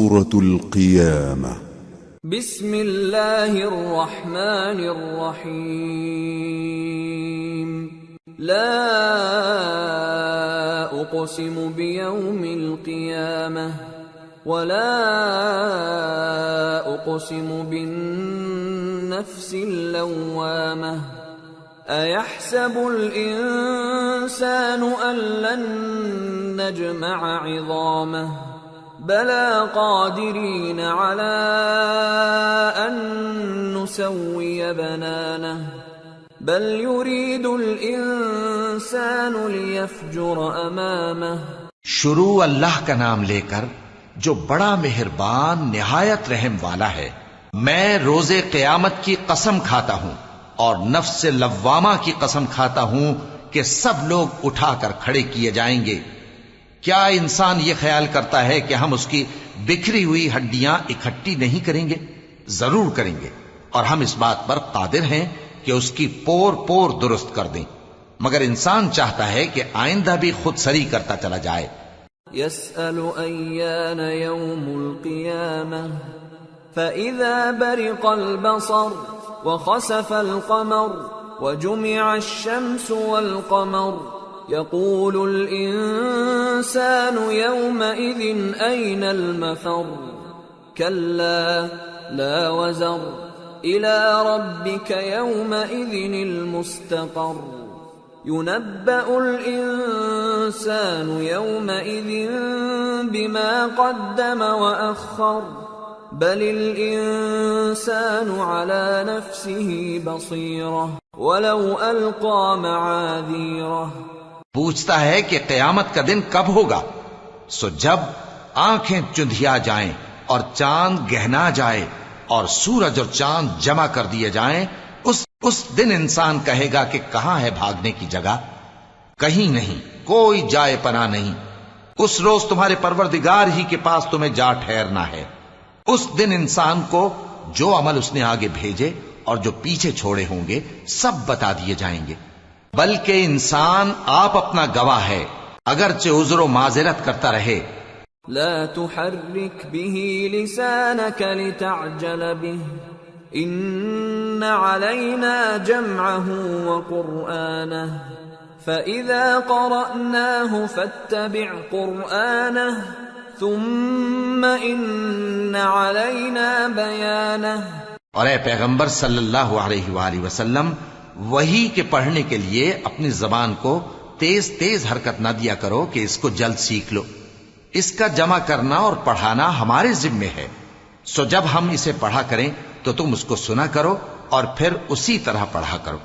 سورة القيامة. بسم الله الرحمن الرحيم. لا أقسم بيوم القيامة ولا أقسم بالنفس اللوامة أيحسب الإنسان أن لن نجمع عظامه بلى قادرين على أن نسوي بنانه بل يريد الإنسان ليفجر أمامه. شروع اللہ کا نام لے کر جو بڑا مہربان نہایت رحم والا ہے. میں روز قیامت کی قسم کھاتا ہوں اور نفس لوامہ کی قسم کھاتا ہوں کہ سب لوگ اٹھا کر کھڑے کیے جائیں گے. کیا انسان یہ خیال کرتا ہے کہ ہم اس کی بکھری ہوئی ہڈیاں اکٹھی نہیں کریں گے؟ ضرور کریں گے، اور ہم اس بات پر قادر ہیں کہ اس کی پور پور درست کر دیں. مگر انسان چاہتا ہے کہ آئندہ بھی خود سری کرتا چلا جائے. يسأل أيان يوم القيامة فإذا برق البصر وخسف القمر وجمع الشمس والقمر يقول الإنسان يومئذ أين المفر كلا لا وزر إلى ربك يومئذ المستقر ينبأ الإنسان يومئذ بما قدم وأخر بل الإنسان على نفسه بصيرة ولو ألقى معاذيره. پوچھتا ہے کہ قیامت کا دن کب ہوگا؟ سو جب آنکھیں چندھیا جائیں اور چاند گہنا جائے اور سورج اور چاند جمع کر دیے جائیں، اس دن انسان کہے گا کہ کہاں ہے بھاگنے کی جگہ؟ کہیں نہیں، کوئی جائے پناہ نہیں. اس روز تمہارے پروردگار ہی کے پاس تمہیں جا ٹھہرنا ہے. اس دن انسان کو جو عمل اس نے آگے بھیجے اور جو پیچھے چھوڑے ہوں گے سب بتا دیے جائیں گے. بلکہ انسان آپ اپنا گواہ ہے، اگرچہ عذر و معذرت کرتا رہے. لا تحرك به لسانك لتعجل به إن علينا جمعه وقرآنه فإذا قرأناه فاتبع قرآنه ثم إن علينا بيانه. اور اے پیغمبر صلی اللہ علیہ وآلہ وسلم، وحی کے پڑھنے کے لیے اپنی زبان کو تیز تیز حرکت نہ دیا کرو کہ اس کو جلد سیکھ لو. اس کا جمع کرنا اور پڑھانا ہمارے ذمے ہے. سو جب ہم اسے پڑھا کریں تو تم اس کو سنا کرو اور پھر اسی طرح پڑھا کرو.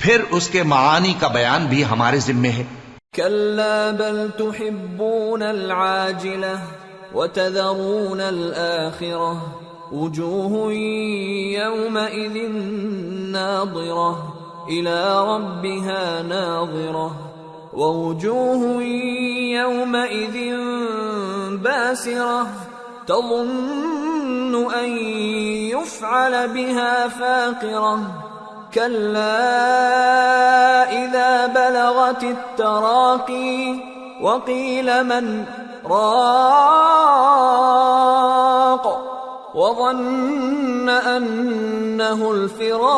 پھر اس کے معانی کا بیان بھی ہمارے ذمے ہے. كلا بل تحبون العاجلة وتذرون الآخرة وجوه يومئذ ناظرة إلى ربها ناظرة ووجوه يومئذ باسرة تظن أن يفعل بها فاقرة كلا إذا بلغت التراقي وقيل من راق وظن أنه الفراق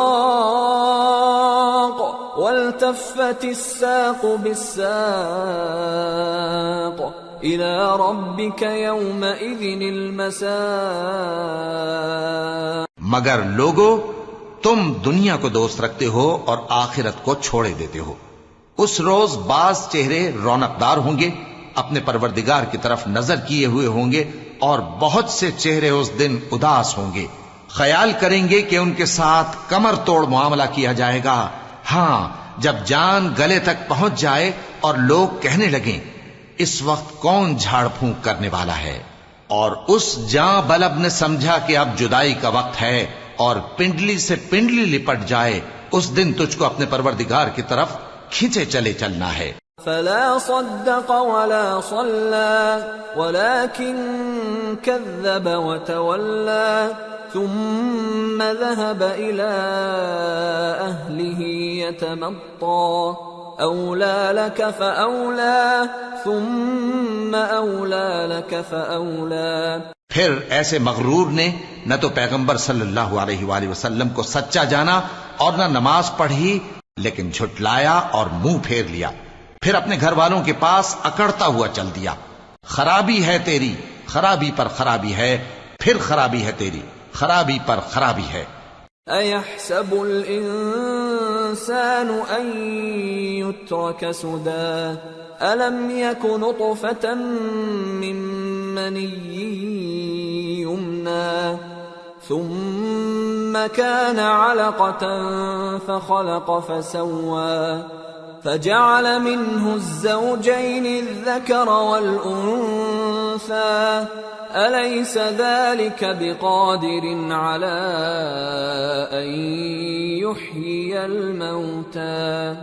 والتفت الساق بالساق إلى ربك يومئذ المساق. مگر لوگو، تم دنیا کو دوست رکھتے ہو اور آخرت کو چھوڑے دیتے ہو. اس روز بعض چہرے رونقدار ہوں گے، اپنے پروردگار کی طرف نظر کیے ہوئے ہوں گے، اور بہت سے چہرے اس دن اداس ہوں گے، خیال کریں گے کہ ان کے ساتھ کمر توڑ معاملہ کیا جائے گا. ہاں، جب جان گلے تک پہنچ جائے اور لوگ کہنے لگیں اس وقت کون جھاڑ پھونک کرنے والا ہے، اور اس جاں بلب نے سمجھا کہ اب جدائی کا وقت ہے اور پنڈلی سے پنڈلی لپٹ جائے، اس دن تجھ کو اپنے پروردگار کی طرف کھینچے چلے چلنا ہے. فلا صدق ولا صلى ولكن كذب وتولى ثم ذهب إلى أهله يتمطى أولى لك فأولى ثم أولى لك فأولى. پھر ایسے مغرور نے نہ تو پیغمبر صلی اللہ علیہ وآلہ وسلم کو سچا جانا اور نہ نماز پڑھی، لیکن جھٹلایا اور منہ پھیر لیا، پھر اپنے گھر والوں کے پاس اکڑتا ہوا چل دیا۔ خرابی ہے تیری، خرابی پر خرابی ہے، پھر خرابی ہے تیری، خرابی پر خرابی ہے۔ أَيَحْسَبُ الْإِنسَانُ أَن يُتْرَكَ سُدًى أَلَمْ يَكُ نُطْفَةً مِّن مَّنِيٍّ يُمْنَىٰ ثُمَّ كَانَ عَلَقَةً فَخَلَقَ فَسَوَّىٰ فَجَعَلَ مِنْهُ الزَّوْجَيْنِ الذَّكَرَ وَالْأُنثَىٰ أَلَيْسَ ذَلِكَ بِقَادِرٍ عَلَىٰ أَن يُحْيِيَ الْمَوْتَىٰ؟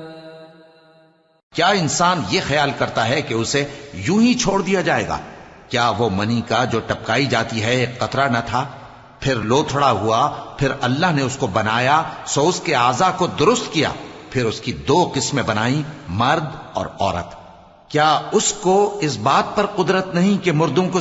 کیا انسان یہ خیال کرتا ہے کہ اسے یوں ہی چھوڑ دیا جائے گا؟ کیا وہ منی کا جو ٹپکائی جاتی ہے ایک قطرہ نہ تھا، پھر لوتھڑا ہوا، پھر اللہ نے اس کو بنایا، سو اس کے اعضاء کو درست کیا، پھر اس کی دو قسمیں بنائیں، مرد اور عورت۔ کیا اس کو اس بات پر قدرت نہیں کہ مردوں کو